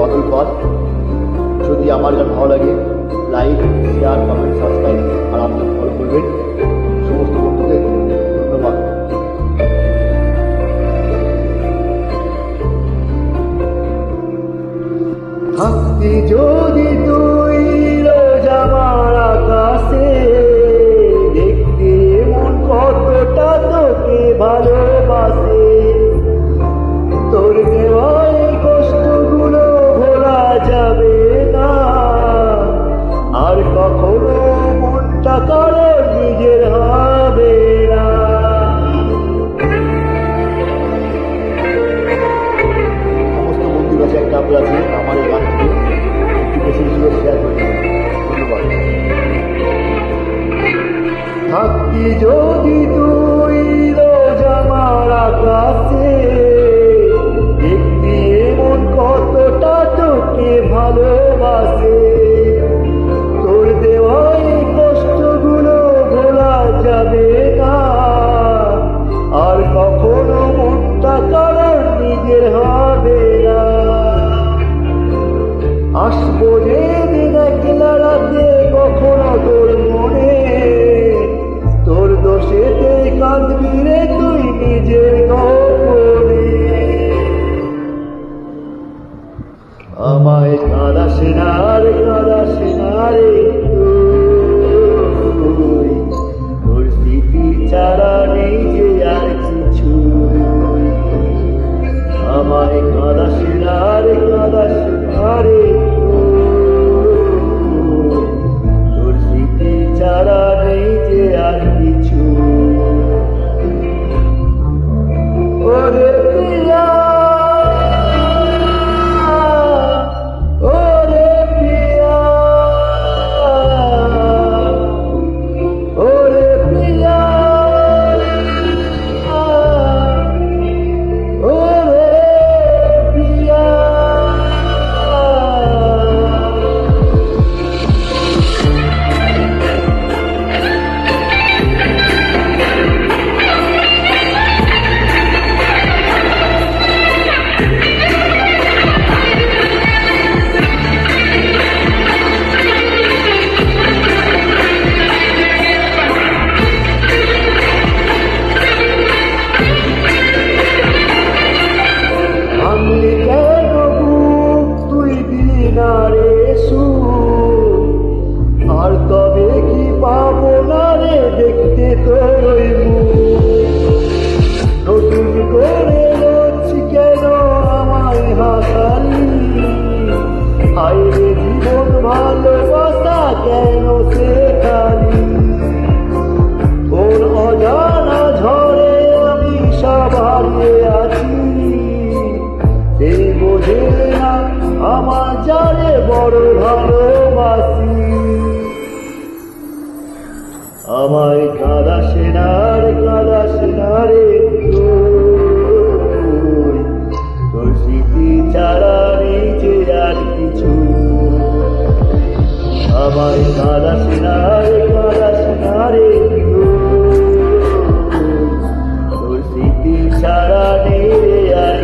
বাবুল পাল। যদি আমার গান ভালো লাগে লাইক, শেয়ার, কমেন্ট, সাবস্ক্রাইব আর আপনি ফলো করবেন। সমস্ত বন্ধুদের ধন্যবাদ। থাকতি যদি তুই রোজ আমার আকাশে, দেখতে মন কতটা তোকে ভালোবাসে। তোর দেওয়া এই কষ্টগুলো ভোলা যাবে না, আর কখনো মনটা কারো নিজের হবে না। সমস্ত বন্ধুর কাছে একটা আবেদন আছে, আমার এই গানটি একটু বেশি বেশি করে শেয়ার করে দেবেন। ধন্যবাদ। থাকতি যদি তুই রোজ আমার আকাশে, দেখতে মন কতটা তোকে ভালোবাসে। তোর দেওয়া এই কষ্টগুলো ভোলা যাবে না, আর কখনো মনটা কারোর নিজের হবে না। আসবো যেদিন একলা রাতে কখনো তোর মনে, তোর দোষেতে কাঁদবি রে তুই নিজের গোপনে। আমায় কাঁদাস না রে, কাঁদাস না রে তুই, তোর স্মৃতি ছাড়া নেই যে আর কিছু। আমায় কাঁদাস না রে, কাঁদাস না রে তুই, তোর স্মৃতি ছাড়া নেই যে আর কিছু। ওরে প্রিয়া, ওরে প্রিয়া, ওরে প্রিয়া, ওরে প্রিয়া। ভাঙলি কেন বুক তুই দিলি না রে সুখ, আর তবে কি পাবো না রে দেখতে তোর ওই মুখ। নতুন করে রোজ কেন আমায় হাসালি, হায় রে জীবন ভালোবাসা কেন শেখালি। কোন অজানা ঝড়ে আমি সব হারিয়ে আছি, সে বোঝে না আমার যারে বড় ভালোবাসি। আমায় কাঁদাস না রে, কাঁদাস না রে তুই, তোর স্মৃতি ছাড়া নেই যে আর কিছু। আমায় কাঁদাস না রে, কাঁদাস না রে তুই, তোর স্মৃতি ছাড়া নেই আর